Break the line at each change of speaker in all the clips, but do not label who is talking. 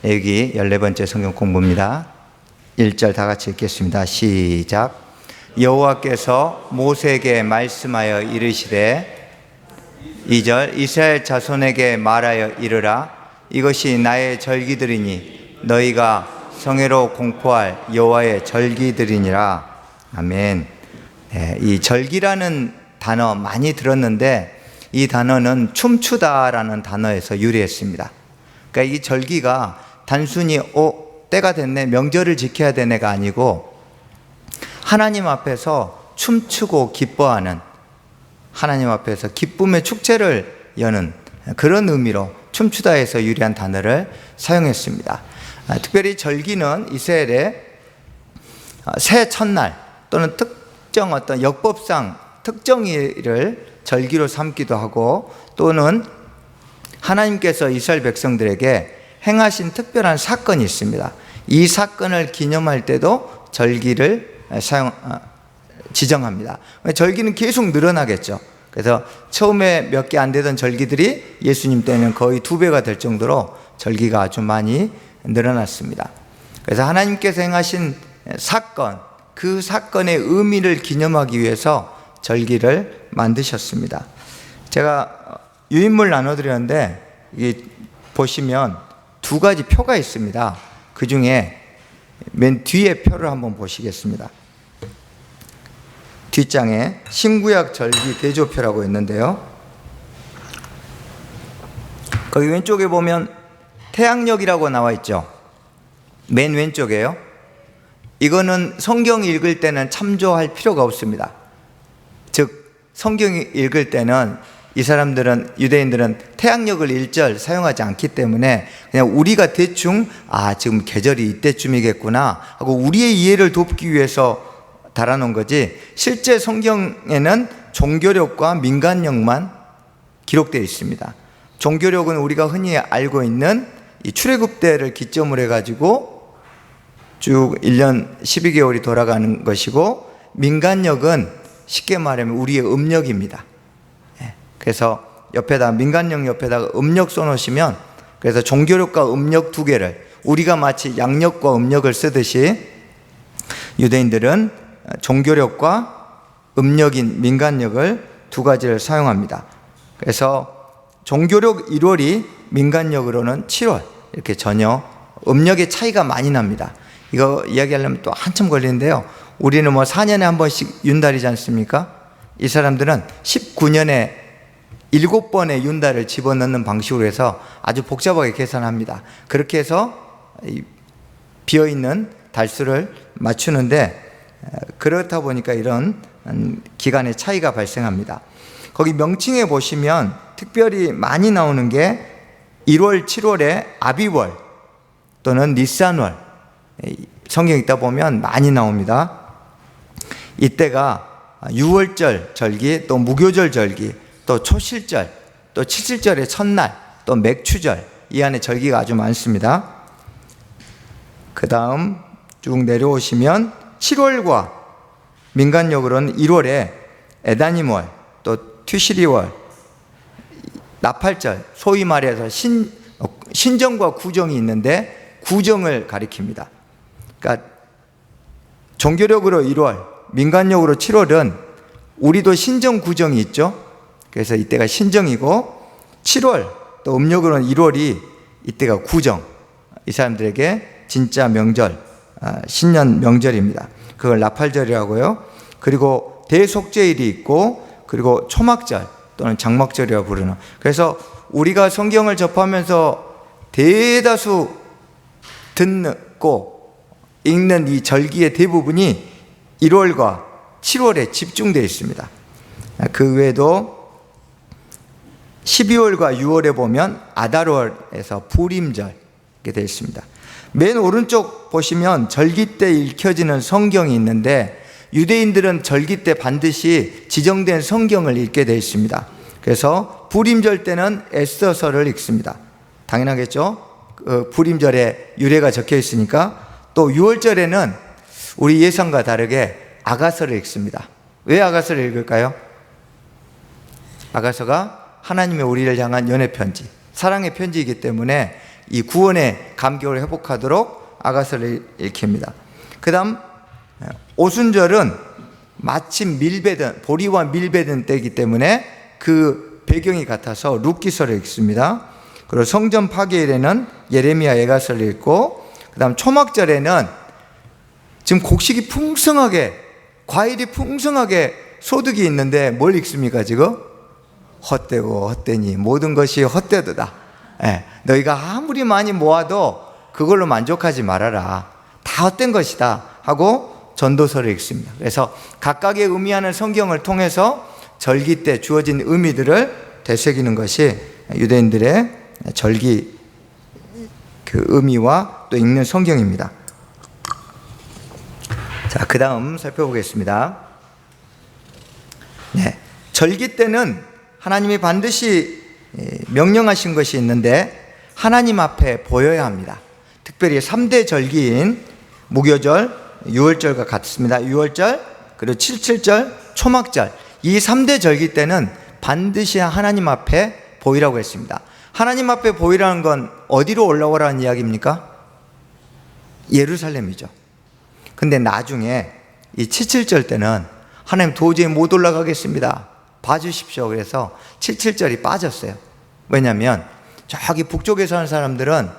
여기 14번째 성경 공부입니다. 1절 다 같이 읽겠습니다. 시작. 여호와께서 모세에게 말씀하여 이르시되 2절 이스라엘 자손에게 말하여 이르라. 이것이 나의 절기들이니 너희가 성회로 공포할 여호와의 절기들이니라. 아멘. 네, 이 절기라는 단어 많이 들었는데 이 단어는 춤추다라는 단어에서 유래했습니다. 그러니까 이 절기가 단순히 때가 됐네, 명절을 지켜야 되네가 아니고 하나님 앞에서 춤추고 기뻐하는, 하나님 앞에서 기쁨의 축제를 여는 그런 의미로 춤추다에서 유래한 단어를 사용했습니다. 특별히 절기는 이스라엘의 새 첫날 또는 특정 어떤 역법상 특정일을 절기로 삼기도 하고, 또는 하나님께서 이스라엘 백성들에게 행하신 특별한 사건이 있습니다. 이 사건을 기념할 때도 절기를 지정합니다. 절기는 계속 늘어나겠죠. 그래서 처음에 몇 개 안 되던 절기들이 예수님 때는 거의 2배가 될 정도로 절기가 아주 많이 늘어났습니다. 그래서 하나님께서 행하신 사건, 그 사건의 의미를 기념하기 위해서 절기를 만드셨습니다. 제가 유인물 나눠드렸는데 이게 보시면 2가지 표가 있습니다. 그 중에 맨 뒤에 표를 한번 보시겠습니다. 뒷장에 신구약 절기 대조표라고 있는데요, 거기 왼쪽에 보면 태양력이라고 나와 있죠. 맨 왼쪽에요. 이거는 성경 읽을 때는 참조할 필요가 없습니다. 즉 성경 읽을 때는 이 사람들은, 유대인들은 태양력을 1절 사용하지 않기 때문에 그냥 우리가 대충 지금 계절이 이때쯤이겠구나 하고 우리의 이해를 돕기 위해서 달아놓은 거지, 실제 성경에는 종교력과 민간력만 기록되어 있습니다. 종교력은 우리가 흔히 알고 있는 이 출애굽 때를 기점으로 해가지고 쭉 1년 12개월이 돌아가는 것이고, 민간력은 쉽게 말하면 우리의 음력입니다. 그래서 옆에다, 민간력 옆에다가 음력 써놓으시면, 그래서 종교력과 음력 2개를, 우리가 마치 양력과 음력을 쓰듯이 유대인들은 종교력과 음력인 민간력을 2가지를 사용합니다. 그래서 종교력 1월이 민간력으로는 7월, 이렇게 전혀 음력의 차이가 많이 납니다. 이거 이야기하려면 또 한참 걸리는데요, 우리는 4년에 한 번씩 윤달이지 않습니까? 이 사람들은 19년에 7번의 윤달을 집어넣는 방식으로 해서 아주 복잡하게 계산합니다. 그렇게 해서 비어있는 달수를 맞추는데, 그렇다 보니까 이런 기간의 차이가 발생합니다. 거기 명칭에 보시면 특별히 많이 나오는 게 1월, 7월에 아비월 또는 니산월, 성경 읽다 보면 많이 나옵니다. 이때가 유월절 절기, 또 무교절 절기, 또 초실절, 또 칠칠절의 첫날, 또 맥추절, 이 안에 절기가 아주 많습니다. 그 다음 쭉 내려오시면 7월과 민간력으로는 1월에 에다님월, 또 튜시리월, 나팔절, 소위 말해서 신정과 구정이 있는데 구정을 가리킵니다. 그러니까 종교력으로 1월, 민간력으로 7월은 우리도 신정, 구정이 있죠. 그래서 이때가 신정이고, 7월, 또 음력으로는 1월이 이때가 구정, 이 사람들에게 진짜 명절, 신년 명절입니다. 그걸 나팔절이라고요. 그리고 대속죄일이 있고, 그리고 초막절 또는 장막절이라고 부르는, 그래서 우리가 성경을 접하면서 대다수 듣고 읽는 이 절기의 대부분이 1월과 7월에 집중되어 있습니다. 그 외에도 12월과 6월에 보면 아달월에서 부림절 이렇게 되어 있습니다. 맨 오른쪽 보시면 절기 때 읽혀지는 성경이 있는데, 유대인들은 절기 때 반드시 지정된 성경을 읽게 되어 있습니다. 그래서 부림절 때는 에스더서를 읽습니다. 당연하겠죠? 부림절에 유래가 적혀 있으니까. 또 6월절에는 우리 예상과 다르게 아가서를 읽습니다. 왜 아가서를 읽을까요? 아가서가 하나님의 우리를 향한 연애 편지, 사랑의 편지이기 때문에 이 구원의 감격을 회복하도록 아가서를 읽힙니다. 그 다음 오순절은 마침 밀배든 보리와 밀배든 때이기 때문에 그 배경이 같아서 룻기서를 읽습니다. 그리고 성전 파괴일에는 예레미야 예가서를 읽고, 그 다음 초막절에는 지금 곡식이 풍성하게, 과일이 풍성하게 소득이 있는데 뭘 읽습니까 지금? 헛되고 헛되니 모든 것이 헛되도다. 너희가 아무리 많이 모아도 그걸로 만족하지 말아라. 다 헛된 것이다 하고 전도서를 읽습니다. 그래서 각각의 의미하는 성경을 통해서 절기 때 주어진 의미들을 되새기는 것이 유대인들의 절기 그 의미와 또 읽는 성경입니다. 자, 그 다음 살펴보겠습니다. 절기 때는 하나님이 반드시 명령하신 것이 있는데 하나님 앞에 보여야 합니다. 특별히 3대 절기인 무교절, 유월절과 같습니다. 유월절, 그리고 칠칠절, 초막절, 이 3대 절기 때는 반드시 하나님 앞에 보이라고 했습니다. 하나님 앞에 보이라는 건 어디로 올라오라는 이야기입니까? 예루살렘이죠. 근데 나중에 이 칠칠절 때는 하나님 도저히 못 올라가겠습니다, 봐주십시오. 그래서 칠칠절이 빠졌어요. 왜냐하면 저기 북쪽에 사는 사람들은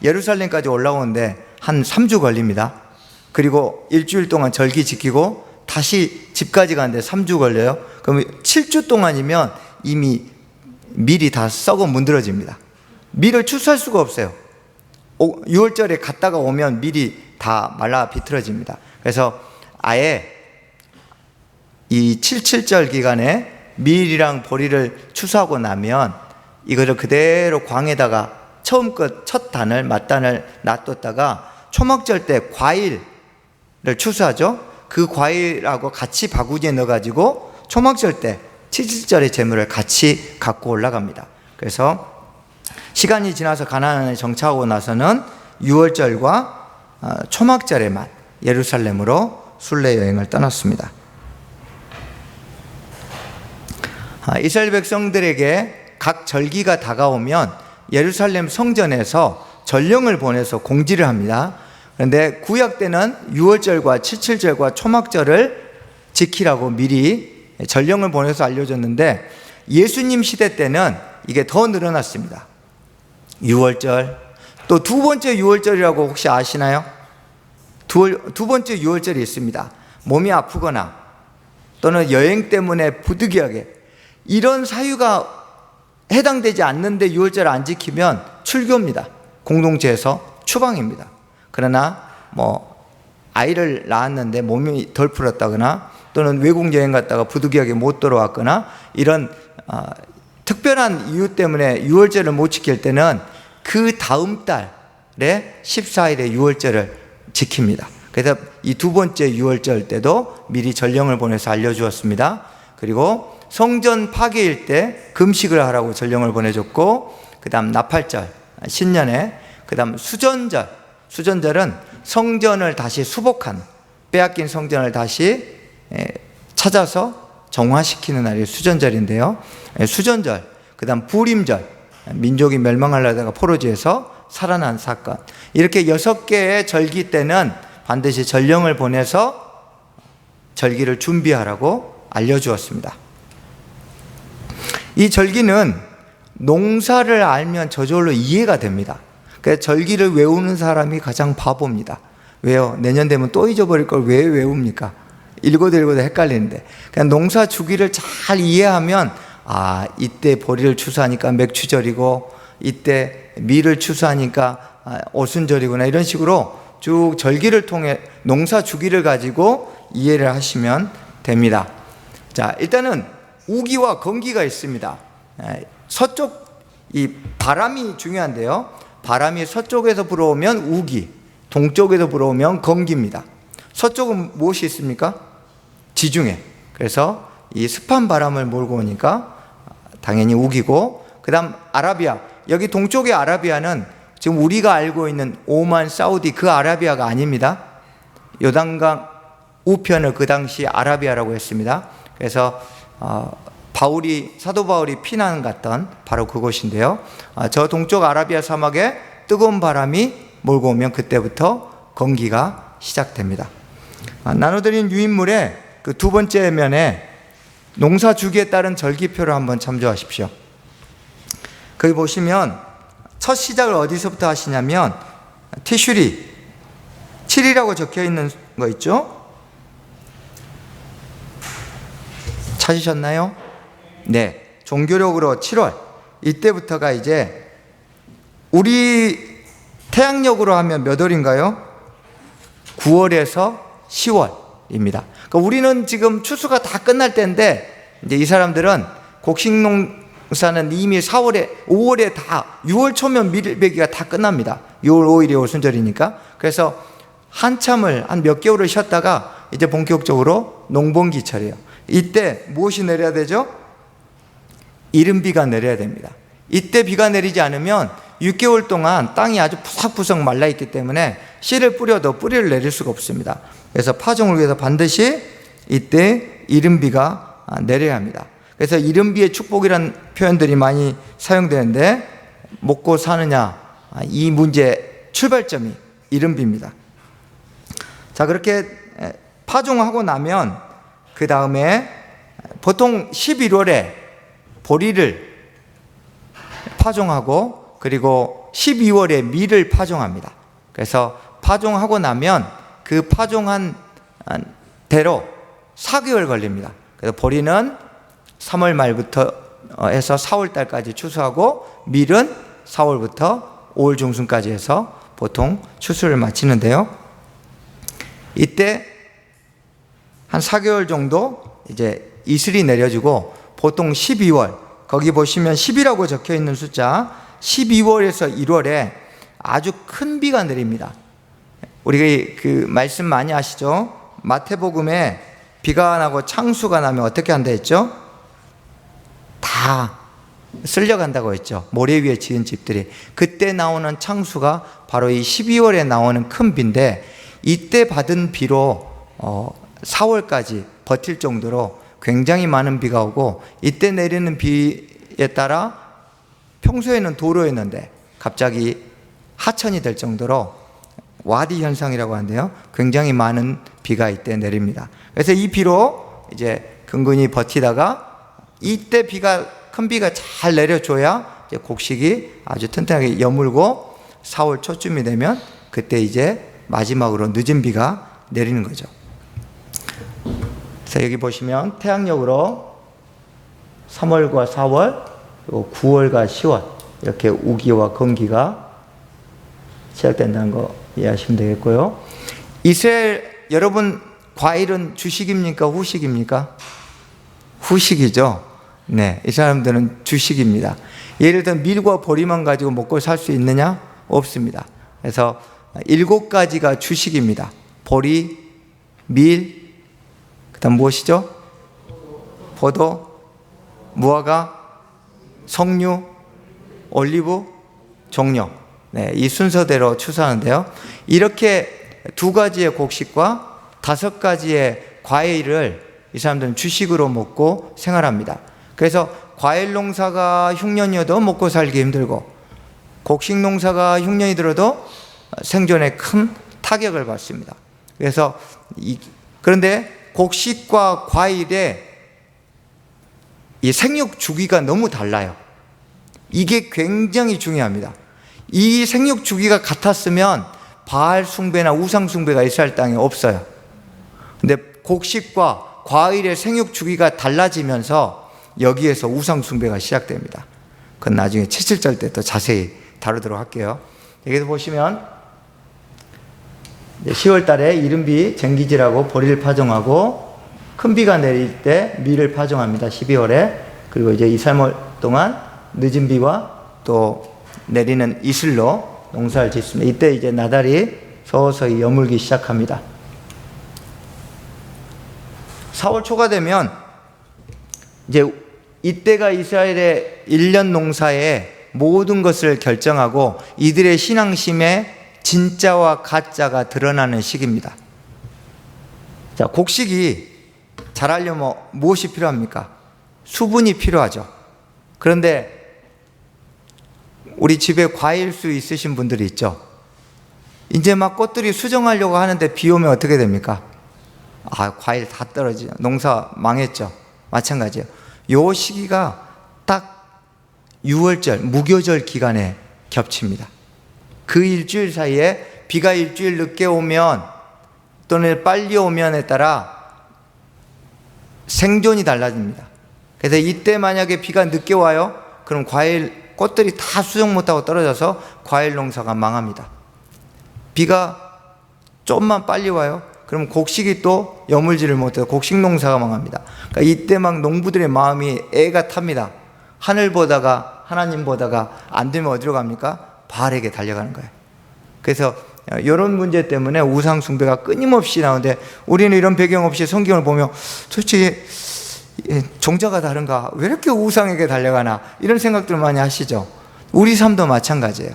예루살렘까지 올라오는데 한 3주 걸립니다. 그리고 일주일 동안 절기 지키고 다시 집까지 가는데 3주 걸려요. 그럼 7주 동안이면 이미 밀이 다 썩어 문드러집니다. 밀을 추수할 수가 없어요. 6월절에 갔다가 오면 밀이 다 말라 비틀어집니다. 그래서 아예 이 77절 기간에 밀이랑 보리를 추수하고 나면 이거를 그대로 광에다가 처음껏 첫 단을 맞단을 놔뒀다가 초막절 때 과일을 추수하죠. 그 과일하고 같이 바구니에 넣어가지고 초막절 때 77절의 제물을 같이 갖고 올라갑니다. 그래서 시간이 지나서 가나안에 정착하고 나서는 6월절과 초막절에만 예루살렘으로 순례 여행을 떠났습니다. 이스라엘 백성들에게 각 절기가 다가오면 예루살렘 성전에서 전령을 보내서 공지를 합니다. 그런데 구약 때는 6월절과 77절과 초막절을 지키라고 미리 전령을 보내서 알려줬는데 예수님 시대 때는 이게 더 늘어났습니다. 6월절, 또 두 번째 6월절이라고 혹시 아시나요? 두 번째 6월절이 있습니다. 몸이 아프거나 또는 여행 때문에 부득이하게 이런 사유가 해당되지 않는데 6월절 안 지키면 출교입니다. 공동체에서 추방입니다. 그러나 아이를 낳았는데 몸이 덜 풀었다거나 또는 외국 여행 갔다가 부득이하게 못 돌아왔거나 이런 특별한 이유 때문에 6월절을 못 지킬 때는 그 다음 달에 14일에 6월절을 지킵니다. 그래서 이 두 번째 6월절 때도 미리 전령을 보내서 알려주었습니다. 그리고 성전 파괴일 때 금식을 하라고 전령을 보내줬고, 그 다음 나팔절, 신년에, 그 다음 수전절, 수전절은 성전을 다시 수복한, 빼앗긴 성전을 다시 찾아서 정화시키는 날이 수전절인데요. 수전절, 그 다음 부림절, 민족이 멸망하려다가 포로지에서 살아난 사건, 이렇게 6개의 절기 때는 반드시 전령을 보내서 절기를 준비하라고 알려주었습니다. 이 절기는 농사를 알면 저절로 이해가 됩니다. 그래서 절기를 외우는 사람이 가장 바보입니다. 왜요? 내년 되면 또 잊어버릴 걸 왜 외웁니까? 읽어도 헷갈리는데. 그냥 농사 주기를 잘 이해하면 이때 보리를 추수하니까 맥추절이고 이때 밀을 추수하니까 오순절이구나, 이런 식으로 쭉 절기를 통해 농사 주기를 가지고 이해를 하시면 됩니다. 자, 일단은 우기와 건기가 있습니다. 서쪽, 이 바람이 중요한데요. 바람이 서쪽에서 불어오면 우기, 동쪽에서 불어오면 건기입니다. 서쪽은 무엇이 있습니까? 지중해. 그래서 이 습한 바람을 몰고 오니까 당연히 우기고, 그 다음 아라비아. 여기 동쪽의 아라비아는 지금 우리가 알고 있는 오만, 사우디 그 아라비아가 아닙니다. 요단강 우편을 그 당시 아라비아라고 했습니다. 그래서 사도 바울이 피난 갔던 바로 그곳인데요. 저 동쪽 아라비아 사막에 뜨거운 바람이 몰고 오면 그때부터 건기가 시작됩니다. 나눠드린 유인물의 그 두 번째 면에 농사 주기에 따른 절기표를 한번 참조하십시오. 거기 보시면 첫 시작을 어디서부터 하시냐면 티슈리 7이라고 적혀 있는 거 있죠? 찾으셨나요? 네, 종교력으로 7월 이때부터가 이제 우리 태양력으로 하면 몇 월인가요? 9월에서 10월입니다. 그러니까 우리는 지금 추수가 다 끝날 때인데 이제 이 사람들은 곡식농사는 이미 4월에 5월에 다 6월 초면 밀배기가 다 끝납니다. 6월 5일이 오순절이니까. 그래서 한참을 한 몇 개월을 쉬었다가 이제 본격적으로 농번기철이에요. 이때 무엇이 내려야 되죠? 이른비가 내려야 됩니다. 이때 비가 내리지 않으면 6개월 동안 땅이 아주 푸석푸석 말라있기 때문에 씨를 뿌려도 뿌리를 내릴 수가 없습니다. 그래서 파종을 위해서 반드시 이때 이른비가 내려야 합니다. 그래서 이른비의 축복이라는 표현들이 많이 사용되는데 먹고 사느냐, 이 문제 출발점이 이른비입니다. 자, 그렇게 파종하고 나면 그 다음에 보통 11월에 보리를 파종하고 그리고 12월에 밀을 파종합니다. 그래서 파종하고 나면 그 파종한 대로 4개월 걸립니다. 그래서 보리는 3월 말부터 해서 4월 달까지 추수하고 밀은 4월부터 5월 중순까지 해서 보통 추수를 마치는데요. 이때 한 4개월 정도 이제 이슬이 내려지고 보통 12월, 거기 보시면 10이라고 적혀 있는 숫자, 12월에서 1월에 아주 큰 비가 내립니다. 우리가 그 말씀 많이 아시죠? 마태복음에 비가 나고 창수가 나면 어떻게 한다 했죠? 다 쓸려간다고 했죠. 모래 위에 지은 집들이. 그때 나오는 창수가 바로 이 12월에 나오는 큰 비인데, 이때 받은 비로 4월까지 버틸 정도로 굉장히 많은 비가 오고, 이때 내리는 비에 따라 평소에는 도로였는데 갑자기 하천이 될 정도로 와디 현상이라고 하는데요, 굉장히 많은 비가 이때 내립니다. 그래서 이 비로 이제 근근히 버티다가 이때 큰 비가 잘 내려줘야 이제 곡식이 아주 튼튼하게 여물고 4월 초쯤이 되면 그때 이제 마지막으로 늦은 비가 내리는 거죠. 그래서 여기 보시면 태양력으로 3월과 4월 그리고 9월과 10월 이렇게 우기와 건기가 시작된다는 거 이해하시면 되겠고요. 이스라엘, 여러분 과일은 주식입니까? 후식입니까? 후식이죠. 네, 이 사람들은 주식입니다. 예를 들어 밀과 보리만 가지고 먹고 살 수 있느냐? 없습니다. 그래서 7가지가 주식입니다. 보리, 밀, 그 다음 무엇이죠? 포도, 무화과, 석류, 올리브, 종려. 네, 이 순서대로 추수하는데요. 이렇게 2가지의 곡식과 5가지의 과일을 이 사람들은 주식으로 먹고 생활합니다. 그래서 과일 농사가 흉년이어도 먹고 살기 힘들고, 곡식 농사가 흉년이 들어도 생존에 큰 타격을 받습니다. 그런데 곡식과 과일의 이 생육 주기가 너무 달라요. 이게 굉장히 중요합니다. 이 생육 주기가 같았으면 바알 숭배나 우상 숭배가 이스라엘 땅에 없어요. 근데 곡식과 과일의 생육 주기가 달라지면서 여기에서 우상 숭배가 시작됩니다. 그건 나중에 7절 때 또 자세히 다루도록 할게요. 여기서 보시면 10월 달에 이른비 쟁기질하고 보리를 파종하고, 큰 비가 내릴 때 밀을 파종합니다. 12월에. 그리고 이제 2, 3월 동안 늦은 비와 또 내리는 이슬로 농사를 짓습니다. 이때 이제 나달이 서서히 여물기 시작합니다. 4월 초가 되면 이제 이때가 이스라엘의 1년 농사의 모든 것을 결정하고 이들의 신앙심에 진짜와 가짜가 드러나는 시기입니다. 자, 곡식이 자라려면 무엇이 필요합니까? 수분이 필요하죠. 그런데 우리 집에 과일수 있으신 분들이 있죠. 이제 막 꽃들이 수정하려고 하는데 비 오면 어떻게 됩니까? 과일 다 떨어지죠. 농사 망했죠. 마찬가지예요. 요 시기가 딱 6월절, 무교절 기간에 겹칩니다. 그 일주일 사이에 비가 일주일 늦게 오면 또는 빨리 오면에 따라 생존이 달라집니다. 그래서 이때 만약에 비가 늦게 와요, 그럼 꽃들이 다 수정 못하고 떨어져서 과일 농사가 망합니다. 비가 좀만 빨리 와요, 그럼 곡식이 또 여물지를 못해서 곡식 농사가 망합니다. 그러니까 이때 막 농부들의 마음이 애가 탑니다. 하늘 보다가 하나님 보다가 안 되면 어디로 갑니까? 바알에게 달려가는 거예요. 그래서 이런 문제 때문에 우상 숭배가 끊임없이 나오는데, 우리는 이런 배경 없이 성경을 보면 도대체 종자가 다른가? 왜 이렇게 우상에게 달려가나? 이런 생각들을 많이 하시죠. 우리 삶도 마찬가지예요.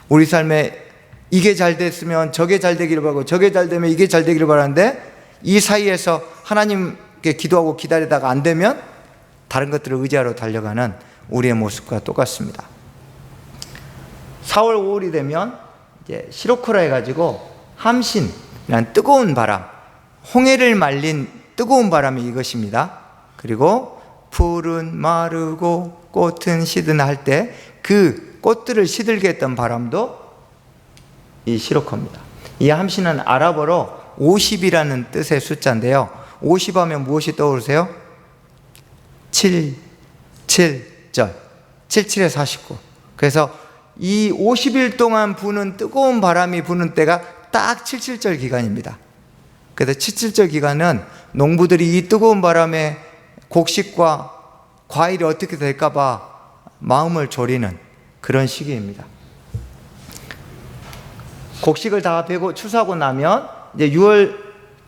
우리 삶에 이게 잘 됐으면 저게 잘 되기를 바라고, 저게 잘 되면 이게 잘 되기를 바라는데, 이 사이에서 하나님께 기도하고 기다리다가 안 되면 다른 것들을 의지하러 달려가는 우리의 모습과 똑같습니다. 4월 5일이 되면 이제 시로코라 해가지고 함신이라는 뜨거운 바람, 홍해를 말린 뜨거운 바람이 이것입니다. 그리고 풀은 마르고 꽃은 시드나 할 때 그 꽃들을 시들게 했던 바람도 이 시로코입니다. 이 함신은 아랍어로 50이라는 뜻의 숫자인데요. 50 하면 무엇이 떠오르세요? 7, 7절, 77에 49. 그래서 이 50일 동안 부는 뜨거운 바람이 부는 때가 딱 77절 기간입니다. 그래서 77절 기간은 농부들이 이 뜨거운 바람에 곡식과 과일이 어떻게 될까 봐 마음을 졸이는 그런 시기입니다. 곡식을 다 베고 추수하고 나면 이제 6월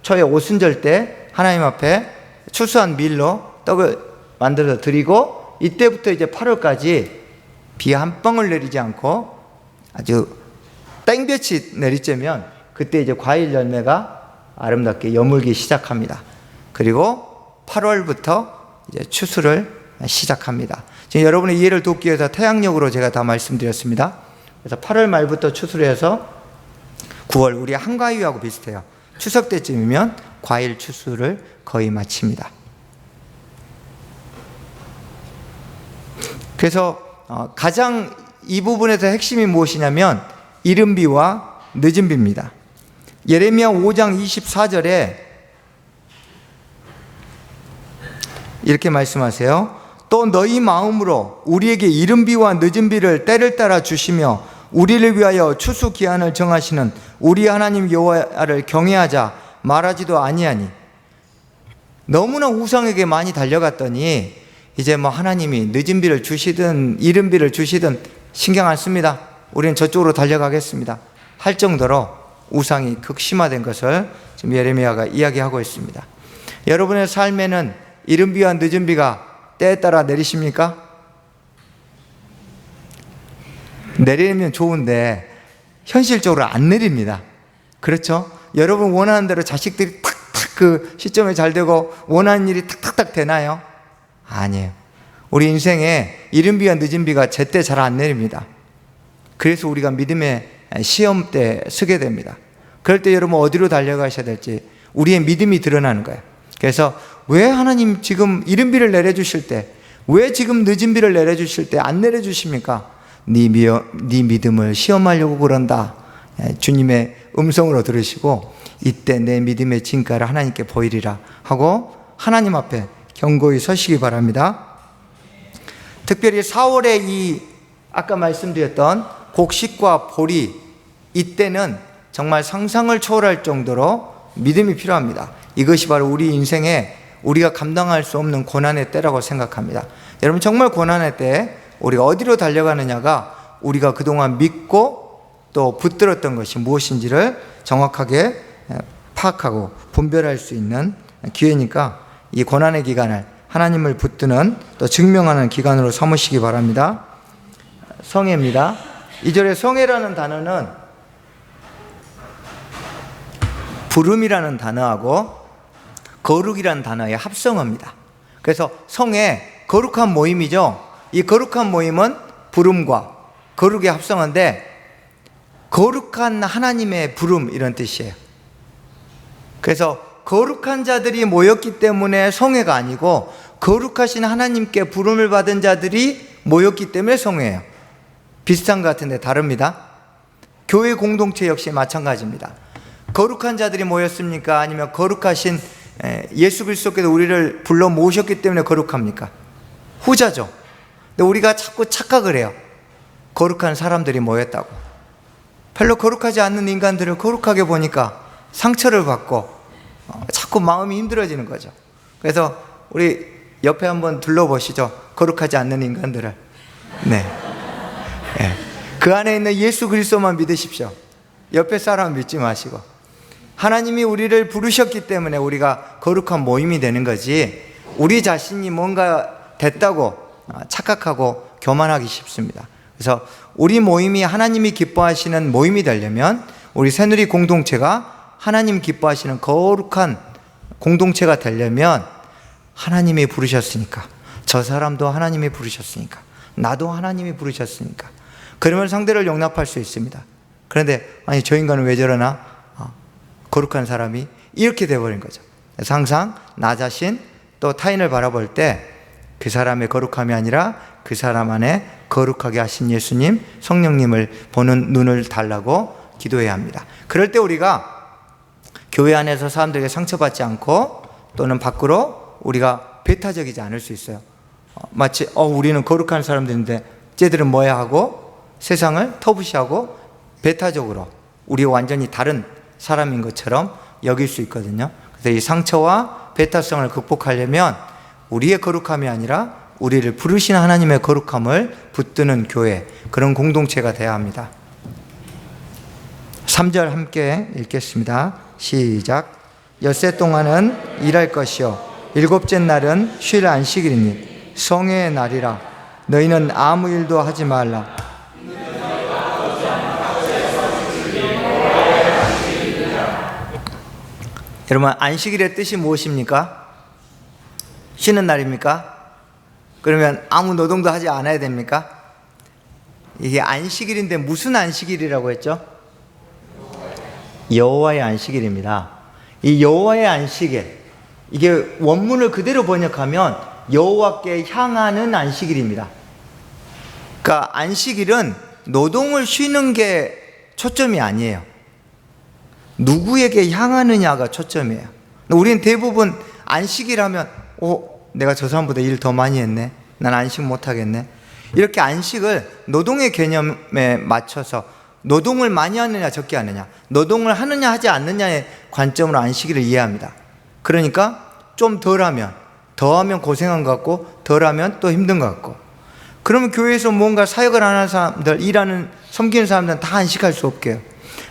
초에 오순절 때 하나님 앞에 추수한 밀로 떡을 만들어서 드리고, 이때부터 이제 8월까지 비 한 방울 내리지 않고 아주 땡볕이 내리쬐면 그때 이제 과일 열매가 아름답게 여물기 시작합니다. 그리고 8월부터 이제 추수를 시작합니다. 지금 여러분의 이해를 돕기 위해서 태양력으로 제가 다 말씀드렸습니다. 그래서 8월 말부터 추수를 해서 9월, 우리 한가위하고 비슷해요. 추석 때쯤이면 과일 추수를 거의 마칩니다. 그래서 가장 이 부분에서 핵심이 무엇이냐면 이른 비와 늦은 비입니다. 예레미야 5장 24절에 이렇게 말씀하세요. 또 너희 마음으로 우리에게 이른 비와 늦은 비를 때를 따라 주시며 우리를 위하여 추수 기한을 정하시는 우리 하나님 여호와를 경외하자 말하지도 아니하니. 너무나 우상에게 많이 달려갔더니 이제 뭐 하나님이 늦은 비를 주시든 이른 비를 주시든 신경 안 씁니다. 우리는 저쪽으로 달려가겠습니다 할 정도로 우상이 극심화된 것을 지금 예레미야가 이야기하고 있습니다. 여러분의 삶에는 이른 비와 늦은 비가 때에 따라 내리십니까? 내리면 좋은데 현실적으로 안 내립니다. 그렇죠? 여러분 원하는 대로 자식들이 탁탁 그 시점에 잘 되고 원하는 일이 탁탁탁 되나요? 아니에요. 우리 인생에 이른 비와 늦은 비가 제때 잘 안 내립니다. 그래서 우리가 믿음의 시험 때 서게 됩니다. 그럴 때 여러분 어디로 달려가셔야 될지 우리의 믿음이 드러나는 거예요. 그래서 왜 하나님 지금 이른 비를 내려주실 때, 왜 지금 늦은 비를 내려주실 때 안 내려주십니까? 네 믿음을 시험하려고 그런다. 주님의 음성으로 들으시고 이때 내 믿음의 진가를 하나님께 보이리라 하고 하나님 앞에 견고히 서시기 바랍니다. 특별히 4월에 이 아까 말씀드렸던 곡식과 보리, 이때는 정말 상상을 초월할 정도로 믿음이 필요합니다. 이것이 바로 우리 인생에 우리가 감당할 수 없는 고난의 때라고 생각합니다. 여러분 정말 고난의 때에 우리가 어디로 달려가느냐가 우리가 그동안 믿고 또 붙들었던 것이 무엇인지를 정확하게 파악하고 분별할 수 있는 기회니까 이 고난의 기간을 하나님을 붙드는 또 증명하는 기간으로 삼으시기 바랍니다. 성회입니다. 2절에 성회라는 단어는 부름이라는 단어하고 거룩이라는 단어의 합성어입니다. 그래서 성회, 거룩한 모임이죠. 이 거룩한 모임은 부름과 거룩의 합성어인데 거룩한 하나님의 부름 이런 뜻이에요. 그래서 거룩한 자들이 모였기 때문에 성회가 아니고 거룩하신 하나님께 부름을 받은 자들이 모였기 때문에 성회예요. 비슷한 것 같은데 다릅니다. 교회 공동체 역시 마찬가지입니다. 거룩한 자들이 모였습니까? 아니면 거룩하신 예수 그리스도께서 우리를 불러 모으셨기 때문에 거룩합니까? 후자죠. 근데 우리가 자꾸 착각을 해요. 거룩한 사람들이 모였다고. 별로 거룩하지 않는 인간들을 거룩하게 보니까 상처를 받고 자꾸 마음이 힘들어지는 거죠. 그래서 우리 옆에 한번 둘러보시죠. 거룩하지 않는 인간들을. 네. 네. 그 안에 있는 예수 그리스도만 믿으십시오. 옆에 사람 믿지 마시고. 하나님이 우리를 부르셨기 때문에 우리가 거룩한 모임이 되는 거지, 우리 자신이 뭔가 됐다고 착각하고 교만하기 쉽습니다. 그래서 우리 모임이 하나님이 기뻐하시는 모임이 되려면 우리 새누리 공동체가 하나님 기뻐하시는 거룩한 공동체가 되려면 하나님이 부르셨으니까, 저 사람도 하나님이 부르셨으니까, 나도 하나님이 부르셨으니까, 그러면 상대를 용납할 수 있습니다. 그런데 아니 저 인간은 왜 저러나, 거룩한 사람이 이렇게 돼버린 거죠. 그래서 항상 나 자신 또 타인을 바라볼 때 그 사람의 거룩함이 아니라 그 사람 안에 거룩하게 하신 예수님, 성령님을 보는 눈을 달라고 기도해야 합니다. 그럴 때 우리가 교회 안에서 사람들에게 상처받지 않고 또는 밖으로 우리가 배타적이지 않을 수 있어요. 마치 우리는 거룩한 사람들인데 쟤들은 뭐야 하고 세상을 터부시하고 배타적으로 우리와 완전히 다른 사람인 것처럼 여길 수 있거든요. 그래서 이 상처와 배타성을 극복하려면 우리의 거룩함이 아니라 우리를 부르신 하나님의 거룩함을 붙드는 교회, 그런 공동체가 되어야 합니다. 3절 함께 읽겠습니다. 시작. 엿새 동안은 일할 것이요 일곱째 날은 쉴 안식일이니 성회의 날이라. 너희는 아무 일도 하지 말라. 여러분, 안식일의 뜻이 무엇입니까? 쉬는 날입니까? 그러면 아무 노동도 하지 않아야 됩니까? 이게 안식일인데 무슨 안식일이라고 했죠? 여호와의 안식일입니다. 이 여호와의 안식일, 이게 원문을 그대로 번역하면 여호와께 향하는 안식일입니다. 그러니까 안식일은 노동을 쉬는 게 초점이 아니에요. 누구에게 향하느냐가 초점이에요. 우리는 대부분 안식일 하면 내가 저 사람보다 일 더 많이 했네, 난 안식 못하겠네, 이렇게 안식을 노동의 개념에 맞춰서 노동을 많이 하느냐 적게 하느냐, 노동을 하느냐 하지 않느냐의 관점으로 안식일을 이해합니다. 그러니까 좀 덜하면 더하면 고생한 것 같고 덜하면 또 힘든 것 같고, 그러면 교회에서 뭔가 사역을 하는 사람들, 일하는 섬기는 사람들은 다 안식할 수 없게 해요.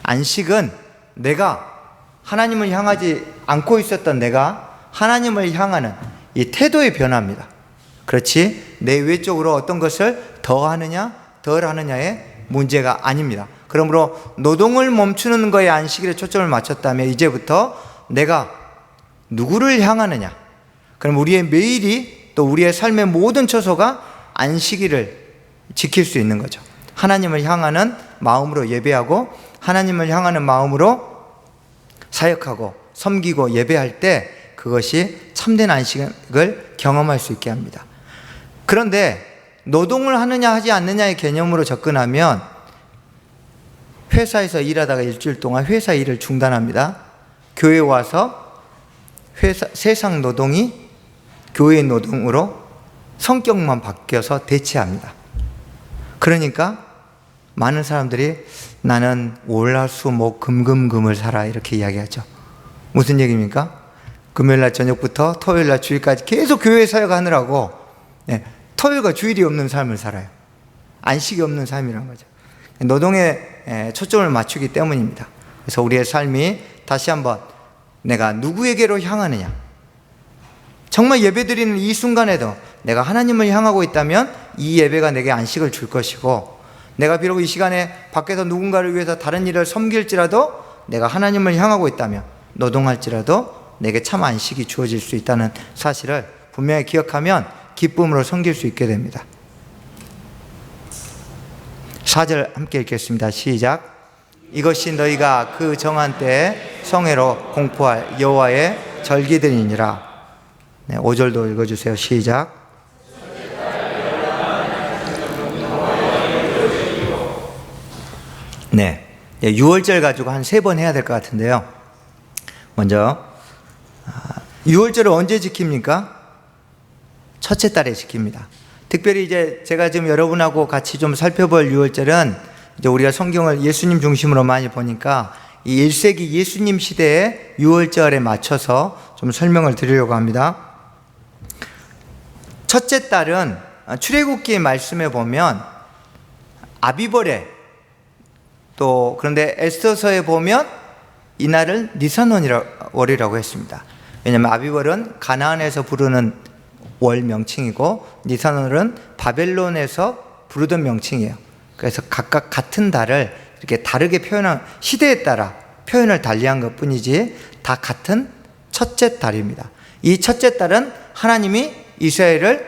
안식은 내가 하나님을 향하지 않고 있었던 내가 하나님을 향하는 이 태도의 변화입니다. 그렇지 내 외적으로 어떤 것을 더 하느냐 덜 하느냐의 문제가 아닙니다. 그러므로 노동을 멈추는 거에 안식일에 초점을 맞췄다면 이제부터 내가 누구를 향하느냐, 그럼 우리의 매일이 또 우리의 삶의 모든 처소가 안식일을 지킬 수 있는 거죠. 하나님을 향하는 마음으로 예배하고 하나님을 향하는 마음으로 사역하고 섬기고 예배할 때 그것이 참된 안식을 경험할 수 있게 합니다. 그런데 노동을 하느냐 하지 않느냐의 개념으로 접근하면 회사에서 일하다가 일주일 동안 회사 일을 중단합니다. 교회에 와서 세상 노동이 교회의 노동으로 성격만 바뀌어서 대체합니다. 그러니까 많은 사람들이 나는 월화수목금금금을 살아 이렇게 이야기하죠. 무슨 얘기입니까? 금요일날 저녁부터 토요일날 주일까지 계속 교회 사역하느라고 토요일과 주일이 없는 삶을 살아요. 안식이 없는 삶이라는 거죠. 노동에 초점을 맞추기 때문입니다. 그래서 우리의 삶이 다시 한번 내가 누구에게로 향하느냐, 정말 예배드리는 이 순간에도 내가 하나님을 향하고 있다면 이 예배가 내게 안식을 줄 것이고, 내가 비록 이 시간에 밖에서 누군가를 위해서 다른 일을 섬길지라도 내가 하나님을 향하고 있다면, 노동할지라도 내게 참 안식이 주어질 수 있다는 사실을 분명히 기억하면 기쁨으로 섬길 수 있게 됩니다. 4절 함께 읽겠습니다. 시작. 이것이 너희가 그 정한 때에 성회로 공포할 여호와의 절기들이니라. 네, 5절도 읽어주세요. 시작. 네, 6월절 가지고 한 3번 해야 될 것 같은데요. 먼저 6월절을 언제 지킵니까? 첫째 달에 지킵니다. 특별히 이제 제가 지금 여러분하고 같이 좀 살펴볼 6월절은 이제 우리가 성경을 예수님 중심으로 많이 보니까 이 1세기 예수님 시대의 6월절에 맞춰서 좀 설명을 드리려고 합니다. 첫째 달은 출애굽기 말씀에 보면 아비벌에, 또 그런데 에스더서에 보면 이날을 니산월이라고 했습니다. 왜냐하면 아비벌은 가나안에서 부르는 월 명칭이고 니산월은 바벨론에서 부르던 명칭이에요. 그래서 각각 같은 달을 이렇게 다르게 표현한, 시대에 따라 표현을 달리한 것 뿐이지 다 같은 첫째 달입니다. 이 첫째 달은 하나님이 이스라엘을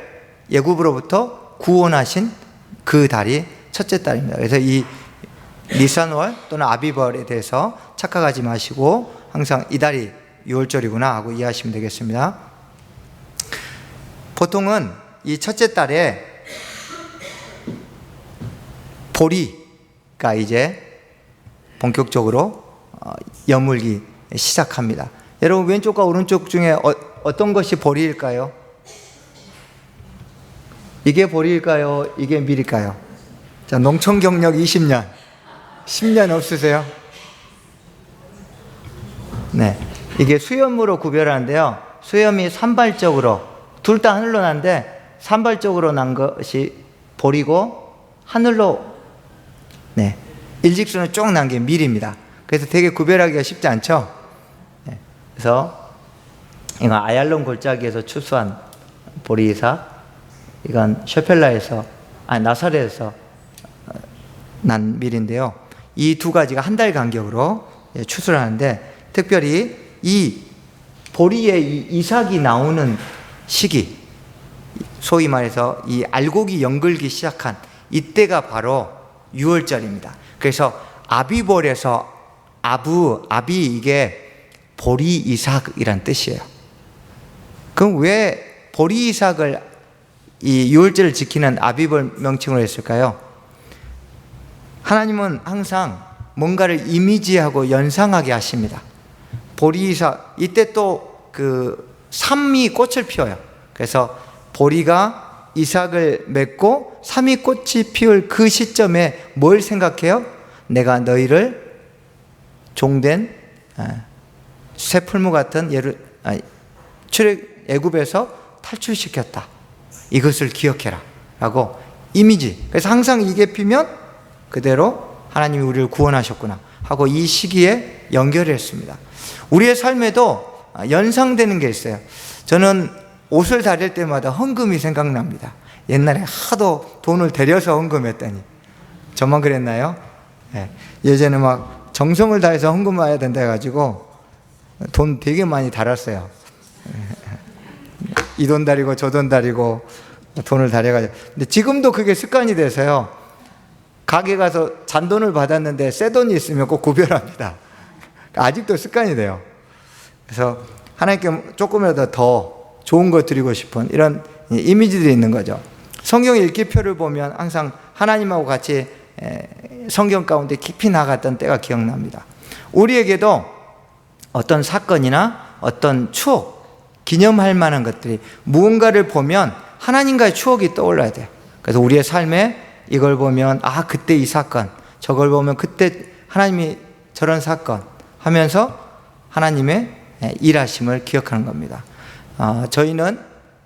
애굽으로부터 구원하신 그 달이 첫째 달입니다. 그래서 이 니산월 또는 아비벌에 대해서 착각하지 마시고 항상 이 달이 6월절이구나 하고 이해하시면 되겠습니다. 보통은 이 첫째 달에 보리가 이제 본격적으로 여물기 시작합니다. 여러분 왼쪽과 오른쪽 중에 어떤 것이 보리일까요? 이게 보리일까요? 이게 밀일까요? 자, 농촌 경력 20년 10년 없으세요? 네, 이게 수염으로 구별하는데요. 수염이 산발적으로 둘 다 하늘로 난데 산발적으로 난 것이 보리고 하늘로 일직선을 쭉 난 게 밀입니다. 그래서 되게 구별하기가 쉽지 않죠. 네, 그래서 이건 아얄론 골짜기에서 추수한 보리이삭, 이건 셰펠라에서 나사렛에서 난 밀인데요. 이 두 가지가 한 달 간격으로 추수를 하는데, 특별히 이 보리의 이 이삭이 나오는 시기, 소위 말해서 이 알곡이 연글기 시작한 이때가 바로 6월절입니다. 그래서 아비벌에서 아비 이게 보리 이삭이란 뜻이에요. 그럼 왜 보리 이삭을 이 6월절을 지키는 아비벌 명칭으로 했을까요? 하나님은 항상 뭔가를 이미지하고 연상하게 하십니다. 보리 이삭, 이때 또 그 삼이 꽃을 피워요. 그래서 보리가 이삭을 맺고 삼이 꽃이 피울 그 시점에 뭘 생각해요? 내가 너희를 종된 새 풀무 같은 애굽에서 탈출시켰다. 이것을 기억해라 라고 이미지. 그래서 항상 이게 피면 그대로 하나님이 우리를 구원하셨구나 하고 이 시기에 연결했습니다. 우리의 삶에도 연상되는 게 있어요. 저는 옷을 다릴 때마다 헌금이 생각납니다. 옛날에 하도 돈을 들여서 헌금했더니, 저만 그랬나요? 네. 예전에 막 정성을 다해서 헌금해야 된다 해가지고 돈 되게 많이 달았어요. 이 돈 다리고 저 돈 다리고 돈을 다려가지고. 근데 지금도 그게 습관이 돼서요. 가게 가서 잔돈을 받았는데 새 돈이 있으면 꼭 구별합니다. 아직도 습관이 돼요. 그래서 하나님께 조금이라도 더 좋은 거 드리고 싶은 이런 이미지들이 있는 거죠. 성경 읽기표를 보면 항상 하나님하고 같이 성경 가운데 깊이 나갔던 때가 기억납니다. 우리에게도 어떤 사건이나 어떤 추억, 기념할 만한 것들이 무언가를 보면 하나님과의 추억이 떠올라야 돼요. 그래서 우리의 삶에 이걸 보면 그때 이 사건, 저걸 보면 그때 하나님이 저런 사건 하면서 하나님의 일하심을 기억하는 겁니다. 저희는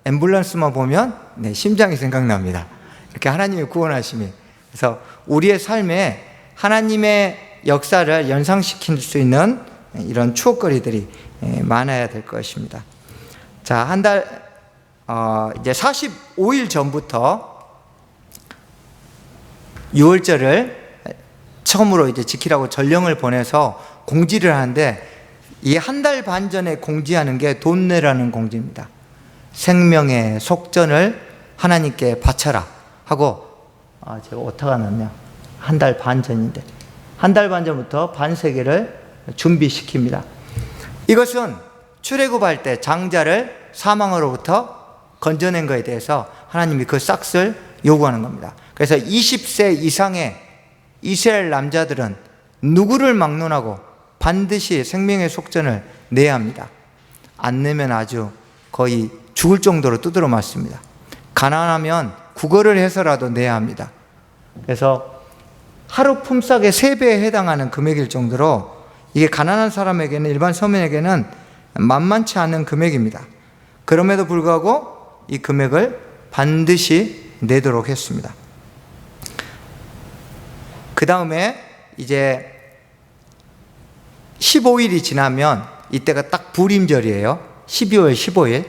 앰뷸런스만 보면 심장이 생각납니다. 이렇게 하나님의 구원하심이. 그래서 우리의 삶에 하나님의 역사를 연상시킬 수 있는 이런 추억거리들이 많아야 될 것입니다. 자, 한 달, 이제 45일 전부터 6월절을 처음으로 이제 지키라고 전령을 보내서 공지를 하는데, 이 한 달 반 전에 공지하는 게 돈 내라는 공지입니다. 생명의 속전을 하나님께 바쳐라 하고, 제가 오타가 났네요. 한 달 반 전인데, 한 달 반 전부터 반세계를 준비시킵니다. 이것은 출애굽할 때 장자를 사망으로부터 건져낸 것에 대해서 하나님이 그 싹을 요구하는 겁니다. 그래서 20세 이상의 이스라엘 남자들은 누구를 막론하고 반드시 생명의 속전을 내야 합니다. 안 내면 아주 거의 죽을 정도로 두드러 맞습니다. 가난하면 국어를 해서라도 내야 합니다. 그래서 하루 품삯의 3배에 해당하는 금액일 정도로 이게 가난한 사람에게는, 일반 서민에게는 만만치 않은 금액입니다. 그럼에도 불구하고 이 금액을 반드시 내도록 했습니다. 그 다음에 이제 15일이 지나면, 이때가 딱 부림절이에요. 12월 15일.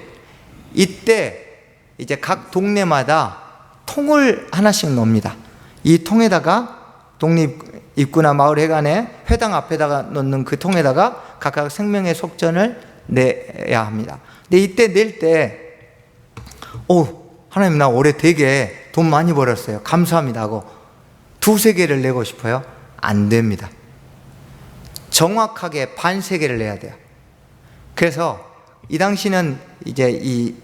이때 이제 각 동네마다 통을 하나씩 놓습니다. 이 통에다가 독립입구나 마을 회관에 회당 앞에다가 놓는 그 통에다가 각각 생명의 속전을 내야 합니다. 근데 이때 낼 때, 하나님 나 올해 되게 돈 많이 벌었어요. 감사합니다 하고 2-3개를 내고 싶어요? 안 됩니다. 정확하게 반세계를 내야 돼요. 그래서 이 당시는 이제 이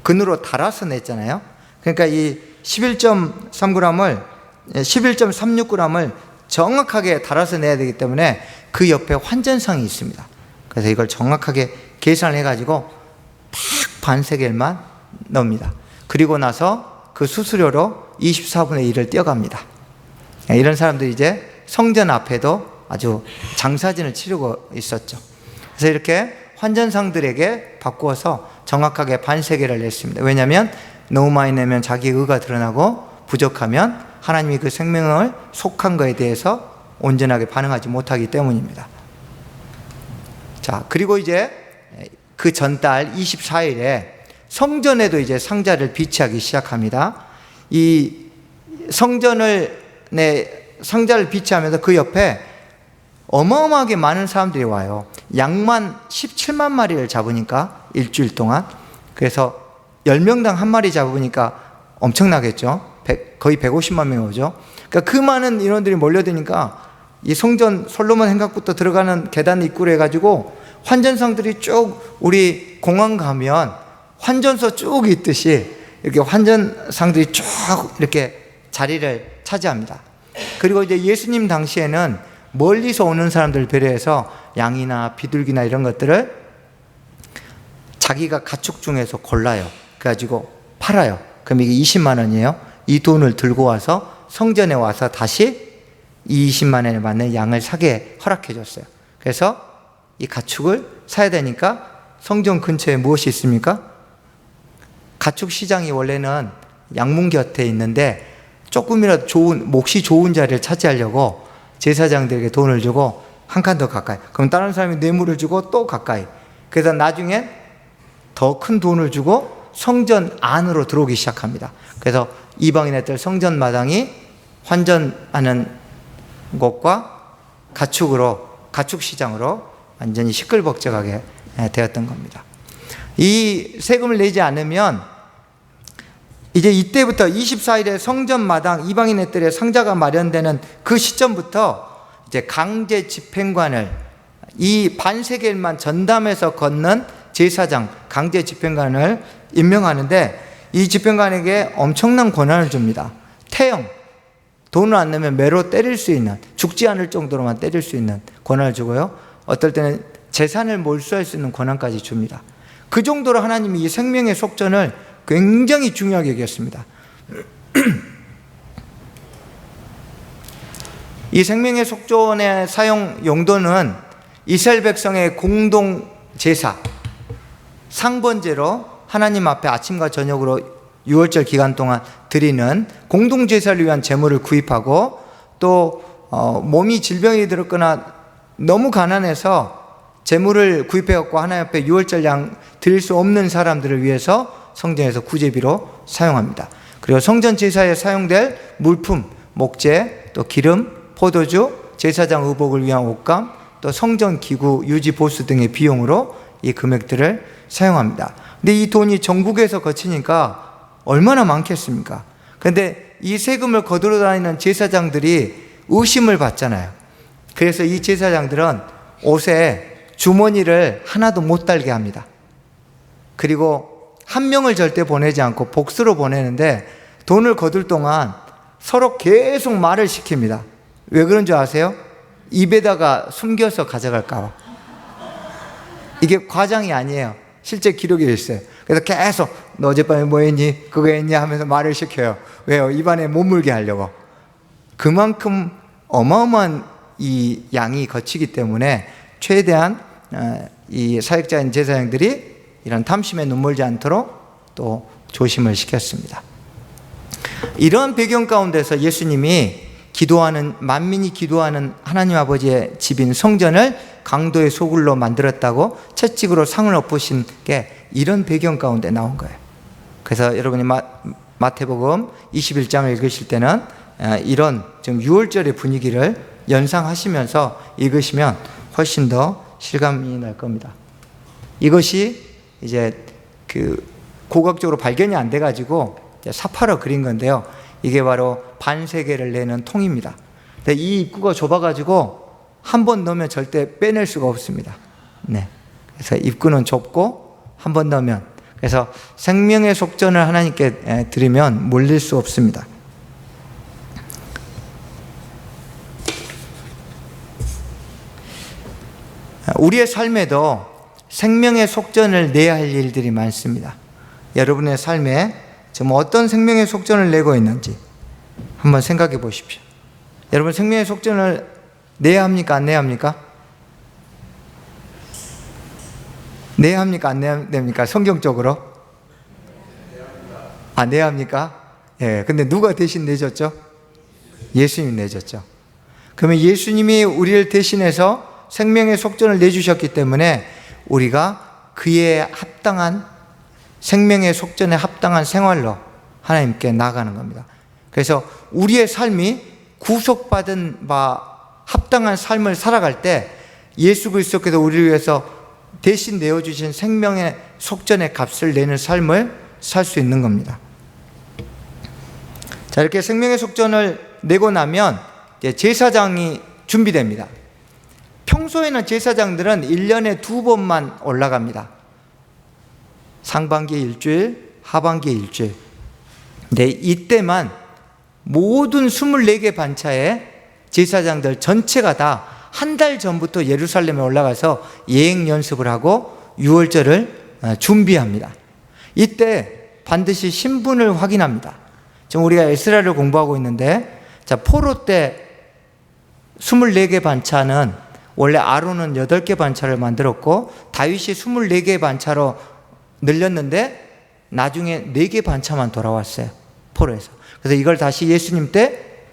근으로 달아서 냈잖아요. 그러니까 이 11.3g을 11.36g을 정확하게 달아서 내야 되기 때문에 그 옆에 환전상이 있습니다. 그래서 이걸 정확하게 계산을 해가지고 딱 반세겔만 넣습니다. 그리고 나서 그 수수료로 24분의 1을 떼어갑니다. 이런 사람들이 이제 성전 앞에도 아주 장사진을 치르고 있었죠. 그래서 이렇게 환전상들에게 바꾸어서 정확하게 반세겔을 냈습니다. 왜냐하면 너무 많이 내면 자기 의가 드러나고 부족하면 하나님이 그 생명을 속한 것에 대해서 온전하게 반응하지 못하기 때문입니다. 자, 그리고 이제 그 전달 24일에 성전에도 이제 상자를 비치하기 시작합니다. 이 상자를 비치하면서 그 옆에 어마어마하게 많은 사람들이 와요. 양만 17만 마리를 잡으니까 일주일 동안. 그래서 10명당 한 마리 잡으니까 엄청나겠죠. 거의 150만 명이 오죠. 그러니까 그 많은 인원들이 몰려드니까 이 성전 솔로몬 행각부터 들어가는 계단 입구로 해가지고 환전상들이 쭉, 우리 공항 가면 환전소 쭉 있듯이 이렇게 환전상들이 쭉 이렇게 자리를 차지합니다. 그리고 이제 예수님 당시에는 멀리서 오는 사람들을 배려해서 양이나 비둘기나 이런 것들을 자기가 가축 중에서 골라요. 그래가지고 팔아요. 그럼 이게 20만 원이에요. 이 돈을 들고 와서 성전에 와서 다시 이 20만 원에 맞는 양을 사게 허락해 줬어요. 그래서 이 가축을 사야 되니까 성전 근처에 무엇이 있습니까? 가축 시장이 원래는 양문 곁에 있는데 조금이라도 몫이 좋은 자리를 차지하려고 제사장들에게 돈을 주고 한 칸 더 가까이, 그럼 다른 사람이 뇌물을 주고 또 가까이, 그래서 나중에 더 큰 돈을 주고 성전 안으로 들어오기 시작합니다. 그래서 이방인들 성전 마당이 환전하는 곳과 가축 시장으로 완전히 시끌벅적하게 되었던 겁니다. 이 세금을 내지 않으면 이제 이때부터 24일에 성전 마당 이방인들의 상자가 마련되는 그 시점부터 이제 강제 집행관을, 이 반세겔만 전담해서 걷는 제사장, 강제 집행관을 임명하는데 이 집행관에게 엄청난 권한을 줍니다. 태형, 돈을 안 내면 매로 때릴 수 있는, 죽지 않을 정도로만 때릴 수 있는 권한을 주고요. 어떨 때는 재산을 몰수할 수 있는 권한까지 줍니다. 그 정도로 하나님이 이 생명의 속전을 굉장히 중요하게 여겼습니다. 이 생명의 속전의 사용 용도는 이스라엘 백성의 공동 제사, 상번제로 하나님 앞에 아침과 저녁으로 6월절 기간 동안 드리는 공동 제사를 위한 제물을 구입하고, 또 몸이 질병이 들었거나 너무 가난해서 제물을 구입해 갖고 하나님 앞에 6월절 양 드릴 수 없는 사람들을 위해서 성전에서 구제비로 사용합니다. 그리고 성전 제사에 사용될 물품, 목재, 또 기름, 포도주, 제사장 의복을 위한 옷감, 또 성전 기구 유지 보수 등의 비용으로 이 금액들을 사용합니다. 근데 이 돈이 전국에서 거치니까 얼마나 많겠습니까? 그런데 이 세금을 거두러 다니는 제사장들이 의심을 받잖아요. 그래서 이 제사장들은 옷에 주머니를 하나도 못 달게 합니다. 그리고 한 명을 절대 보내지 않고 복수로 보내는데 돈을 거둘 동안 서로 계속 말을 시킵니다. 왜 그런 줄 아세요? 입에다가 숨겨서 가져갈까 봐. 이게 과장이 아니에요. 실제 기록이 있어요. 그래서 계속 너 어젯밤에 뭐 했니? 그거 했냐? 하면서 말을 시켜요. 왜요? 입안에 못 물게 하려고. 그만큼 어마어마한 이 양이 거치기 때문에 최대한 이 사역자인 제사장들이 이런 탐심에 눈물지 않도록 또 조심을 시켰습니다. 이런 배경 가운데서 예수님이 기도하는, 만민이 기도하는 하나님 아버지의 집인 성전을 강도의 소굴로 만들었다고 채찍으로 상을 엎으신 게 이런 배경 가운데 나온 거예요. 그래서 여러분이 마태복음 21장을 읽으실 때는 이런 좀 6월절의 분위기를 연상하시면서 읽으시면 훨씬 더 실감이 날 겁니다. 이것이 이제 그 고각적으로 발견이 안 돼가지고 사파로 그린 건데요. 이게 바로 반세계를 내는 통입니다. 근데 이 입구가 좁아가지고 한 번 넣으면 절대 빼낼 수가 없습니다. 네. 그래서 입구는 좁고 한 번 넣으면, 그래서 생명의 속전을 하나님께 드리면 물릴 수 없습니다. 우리의 삶에도 생명의 속전을 내야 할 일들이 많습니다. 여러분의 삶에 지금 어떤 생명의 속전을 내고 있는지 한번 생각해 보십시오. 여러분, 생명의 속전을 내야 합니까? 안 내야 합니까? 내야 합니까? 안 내야 됩니까? 성경적으로? 아, 내야 합니까? 예. 근데 누가 대신 내줬죠? 예수님이 내줬죠. 그러면 예수님이 우리를 대신해서 생명의 속전을 내주셨기 때문에 우리가 그에 합당한, 생명의 속전에 합당한 생활로 하나님께 나아가는 겁니다. 그래서 우리의 삶이 구속받은 바 합당한 삶을 살아갈 때 예수 그리스도께서 우리를 위해서 대신 내어주신 생명의 속전의 값을 내는 삶을 살 수 있는 겁니다. 자, 이렇게 생명의 속전을 내고 나면 제사장이 준비됩니다. 평소에는 제사장들은 1년에 2번만 올라갑니다. 상반기에 일주일, 하반기에 일주일. 근데 이때만 모든 24개 반차에 제사장들 전체가 다 한 달 전부터 예루살렘에 올라가서 예행 연습을 하고 유월절을 준비합니다. 이때 반드시 신분을 확인합니다. 지금 우리가 에스라를 공부하고 있는데, 자, 포로 때 24개 반차는 원래 아론은 8개 반차를 만들었고 다윗이 24개 반차로 늘렸는데 나중에 4개 반차만 돌아왔어요. 포로에서. 그래서 이걸 다시 예수님 때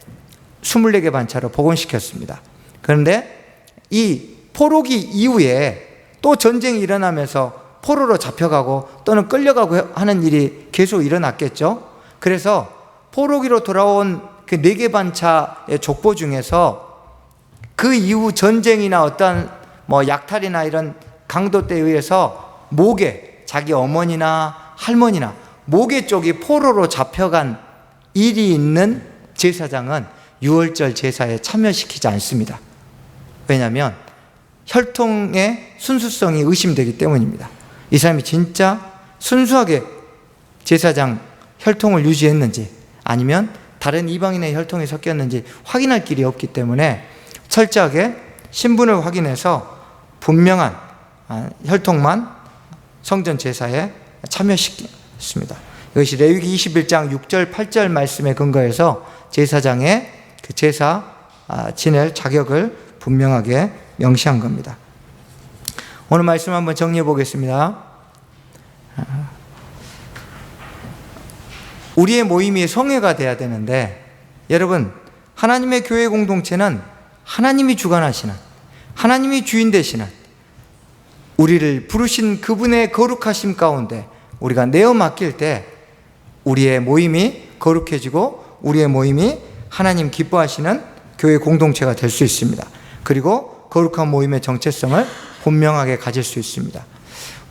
24개 반차로 복원시켰습니다. 그런데 이 포로기 이후에 또 전쟁이 일어나면서 포로로 잡혀가고 또는 끌려가고 하는 일이 계속 일어났겠죠. 그래서 포로기로 돌아온 그 4개 반차의 족보 중에서 그 이후 전쟁이나 어떤 뭐 약탈이나 이런 강도 때에 의해서 목에, 자기 어머니나 할머니나 목에 쪽이 포로로 잡혀간 일이 있는 제사장은 유월절 제사에 참여시키지 않습니다. 왜냐하면 혈통의 순수성이 의심되기 때문입니다. 이 사람이 진짜 순수하게 제사장 혈통을 유지했는지 아니면 다른 이방인의 혈통이 섞였는지 확인할 길이 없기 때문에 철저하게 신분을 확인해서 분명한 혈통만 성전 제사에 참여시켰습니다. 이것이 레위기 21장 6절 8절 말씀에 근거해서 제사장의 그 제사 지낼 자격을 분명하게 명시한 겁니다. 오늘 말씀 한번 정리해 보겠습니다. 우리의 모임이 성회가 돼야 되는데, 여러분, 하나님의 교회 공동체는 하나님이 주관하시는, 하나님이 주인 되시는, 우리를 부르신 그분의 거룩하심 가운데 우리가 내어 맡길 때 우리의 모임이 거룩해지고 우리의 모임이 하나님 기뻐하시는 교회 공동체가 될 수 있습니다. 그리고 거룩한 모임의 정체성을 분명하게 가질 수 있습니다.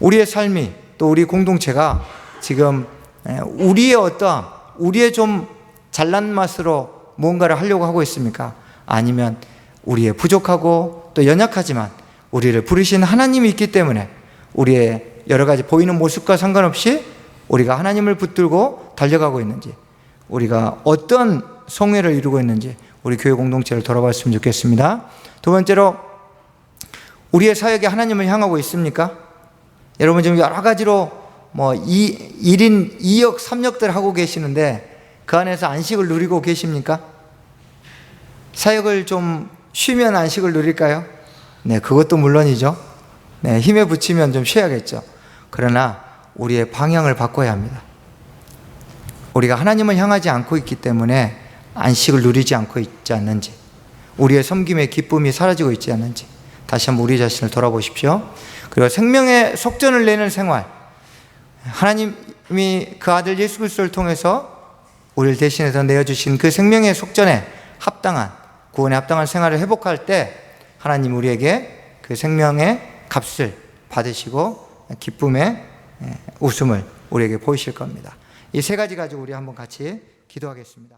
우리의 삶이, 또 우리 공동체가 지금 우리의 좀 잘난 맛으로 무언가를 하려고 하고 있습니까? 아니면 우리의 부족하고 또 연약하지만 우리를 부르신 하나님이 있기 때문에 우리의 여러 가지 보이는 모습과 상관없이 우리가 하나님을 붙들고 달려가고 있는지, 우리가 어떤 성회를 이루고 있는지 우리 교회 공동체를 돌아봤으면 좋겠습니다. 두 번째로, 우리의 사역이 하나님을 향하고 있습니까? 여러분 지금 여러 가지로 1인 2역 3역들 하고 계시는데 그 안에서 안식을 누리고 계십니까? 사역을 좀 쉬면 안식을 누릴까요? 네, 그것도 물론이죠. 네, 힘에 부치면 좀 쉬어야겠죠. 그러나 우리의 방향을 바꿔야 합니다. 우리가 하나님을 향하지 않고 있기 때문에 안식을 누리지 않고 있지 않는지, 우리의 섬김의 기쁨이 사라지고 있지 않는지 다시 한번 우리 자신을 돌아보십시오. 그리고 생명의 속전을 내는 생활, 하나님이 그 아들 예수 그리스도를 통해서 우리를 대신해서 내어주신 그 생명의 속전에 합당한, 구원에 합당한 생활을 회복할 때 하나님 우리에게 그 생명의 값을 받으시고 기쁨의 웃음을 우리에게 보이실 겁니다. 이 세 가지 가지고 우리 한번 같이 기도하겠습니다.